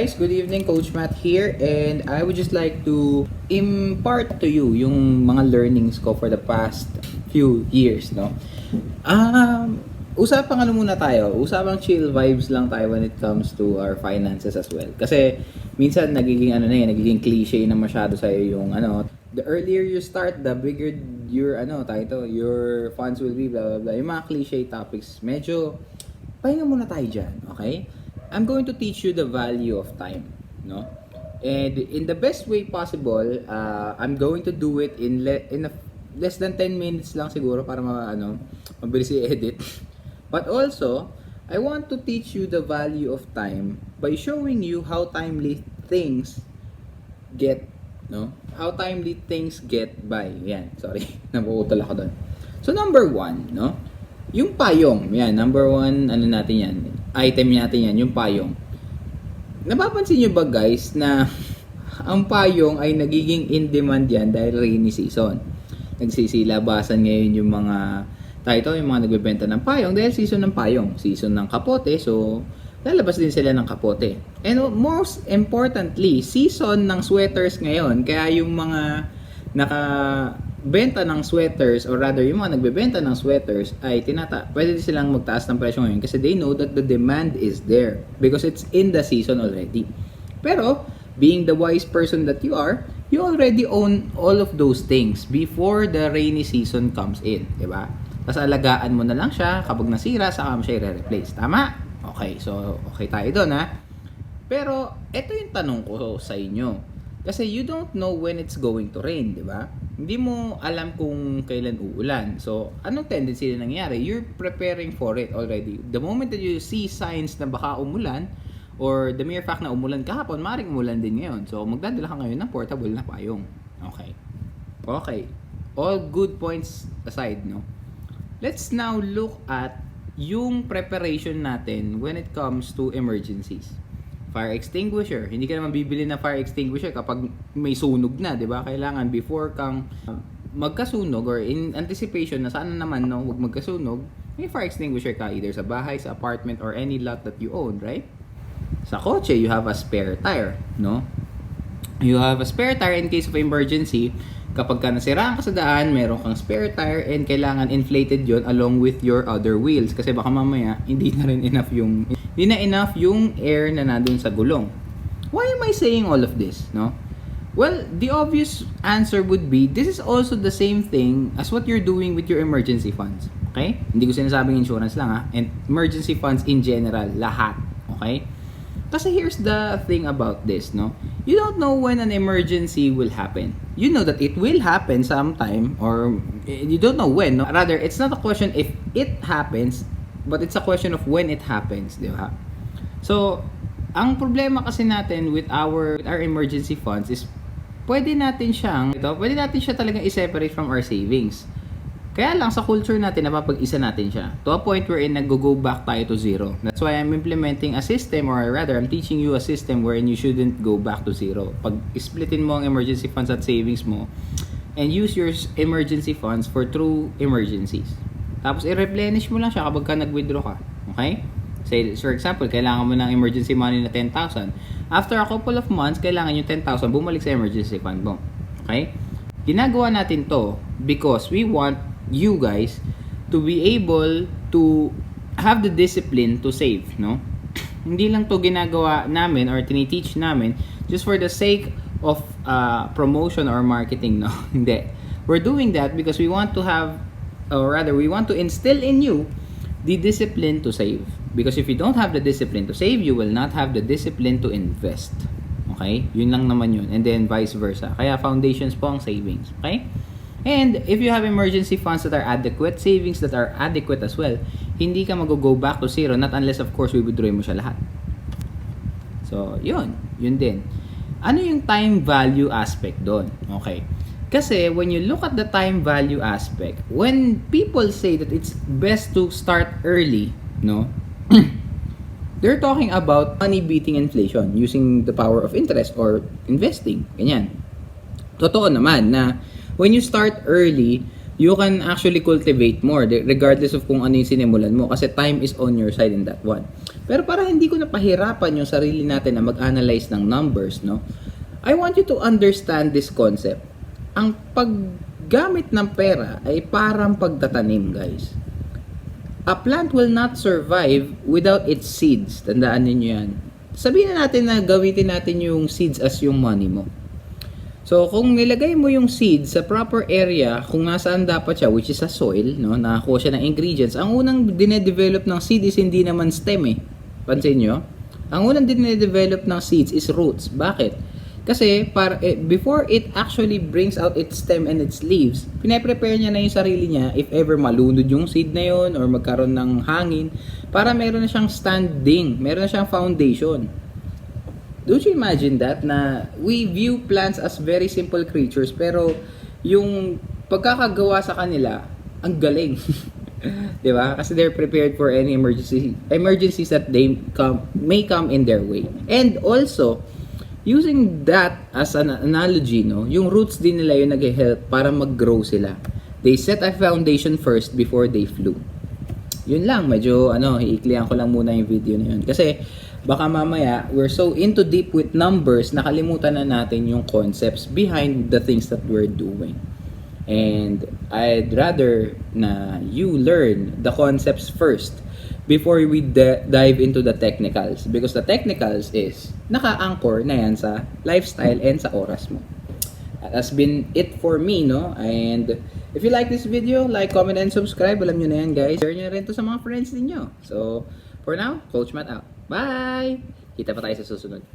guys, good evening. Coach Matt here, and I would just like to impart to you yung mga learnings ko for the past few years, no? Usapang ano muna tayo, usapang chill vibes lang tayo when it comes to our finances as well. Kasi minsan nagiging cliche na masyado sa yung the earlier you start, the bigger your funds will be, blah blah blah. Yung mga cliche topics, medyo pahinga muna tayo dyan, okay? I'm going to teach you the value of time, no? And in the best way possible, I'm going to do it in less than 10 minutes lang siguro para mabilis i-edit. But also, I want to teach you the value of time by showing you how timely things get, no? How timely things get by. Yan, sorry, napuputol ako doon. So number 1, no? Yung payong, yan, number 1, natin yan, item natin yan, yung payong. Napapansin nyo ba guys na ang payong ay nagiging in demand yan dahil rainy season. Nagsisilabasan ngayon yung mga yung mga nagbebenta ng payong dahil season ng payong, season ng kapote, so lalabas din sila ng kapote. And most importantly, season ng sweaters ngayon, kaya yung mga nakabenta ng sweaters, or rather yung mga nagbebenta ng sweaters ay pwede silang magtaas ng presyo ngayon kasi they know that the demand is there because it's in the season already. Pero being the wise person that you are, you already own all of those things before the rainy season comes in, di ba? Tapos alagaan mo na lang siya, kapag nasira saka mo siya i-replace, tama? Okay, so okay tayo doon, ha. Pero ito yung tanong ko sa inyo. Kasi you don't know when it's going to rain, di ba? Hindi mo alam kung kailan uulan. So, anong tendency na nangyari? You're preparing for it already. The moment that you see signs na baka umulan, or the mere fact na umulan kahapon, maaaring umulan din ngayon. So, magdadala ka ngayon ng portable na payong. Okay. Okay. All good points aside, no? Let's now look at yung preparation natin when it comes to emergencies. Fire extinguisher. Hindi ka naman bibili ng fire extinguisher kapag may sunog na, di ba? Kailangan before kang magkasunog or in anticipation na sana naman huwag magkasunog, may fire extinguisher ka either sa bahay, sa apartment, or any lot that you own, right? Sa kotse, you have a spare tire, no? You have a spare tire in case of emergency. Kapag ka nasiraan ka sa daan, meron kang spare tire and kailangan inflated yon along with your other wheels kasi baka mamaya hindi na enough yung air na nandun sa gulong. Why am I saying all of this, no? Well, the obvious answer would be this is also the same thing as what you're doing with your emergency funds. Okay? Hindi ko sinasabing insurance lang, ha, and emergency funds in general, lahat. Okay? Kasi here's the thing about this, no? You don't know when an emergency will happen. You know that it will happen sometime, or you don't know when, no? Rather, it's not a question if it happens, but it's a question of when it happens, di ba? So, ang problema kasi natin with our emergency funds is pwede natin siya talagang i-separate from our savings. Kaya lang sa culture natin, napapag-isa natin siya to a point wherein nag-go back tayo to zero. That's why I'm implementing a system, or rather, I'm teaching you a system wherein you shouldn't go back to zero. Pag splitin mo ang emergency funds at savings mo, and use your emergency funds for true emergencies. Tapos i-replenish mo lang siya kapag ka nag-withdraw ka. Okay? Say, for example, kailangan mo ng emergency money na 10,000. After a couple of months, kailangan yung 10,000 bumalik sa emergency fund mo. Okay? Ginagawa natin to because we want you guys to be able to have the discipline to save, no? Hindi lang to ginagawa namin or tiniteach namin just for the sake of promotion or marketing, no? Hindi. We're doing that because we want to have, or rather, we want to instill in you the discipline to save. Because if you don't have the discipline to save, you will not have the discipline to invest. Okay? Yun lang naman yun. And then vice versa. Kaya foundations po ang savings. Okay? And if you have emergency funds that are adequate, savings that are adequate as well, hindi ka mag-go back to zero, not unless of course withdraw mo siya lahat. So, yun din. Ano yung time value aspect doon? Okay. Kasi when you look at the time value aspect, when people say that it's best to start early, no? They're talking about money beating inflation using the power of interest or investing. Ganyan. Totoo naman na when you start early, you can actually cultivate more regardless of kung ano yung sinimulan mo kasi time is on your side in that one. Pero para hindi ko napahirapan yung sarili natin na mag-analyze ng numbers, no? I want you to understand this concept. Ang paggamit ng pera ay parang pagtatanim, guys. A plant will not survive without its seeds. Tandaan niyo yan. Sabihin na natin na gamitin natin yung seeds as yung money mo. So, kung nilagay mo yung seeds sa proper area, kung nasaan dapat siya, which is sa soil, no, nakakuha siya ng ingredients, ang unang dinedevelop ng seed is hindi naman stem eh. Pansin nyo? Ang unang dinedevelop ng seeds is roots. Bakit? Kasi before it actually brings out its stem and its leaves, pinaprepare niya na yung sarili niya if ever malunod yung seed na yun or magkaroon ng hangin para meron na siyang standing, meron na siyang foundation. Don't you imagine that na we view plants as very simple creatures pero yung pagkakagawa sa kanila, ang galing. 'Di ba? Kasi they're prepared for any emergencies that may come in their way. And also, using that as an analogy, no, yung roots din nila yung nag-help para mag-grow sila. They set a foundation first before they flew. Yun lang, medyo iiklihan ko lang muna yung video na yun. Kasi baka mamaya, we're so into deep with numbers, nakalimutan na natin yung concepts behind the things that we're doing. And I'd rather na you learn the concepts first before we dive into the technicals. Because the technicals is naka-anchor na yan sa lifestyle and sa oras mo. That has been it for me, no? And if you like this video, like, comment, and subscribe. Alam nyo na yan, guys. Share nyo rin to sa mga friends ninyo. So, for now, Coach Matt out. Bye! Kita pa tayo sa susunod.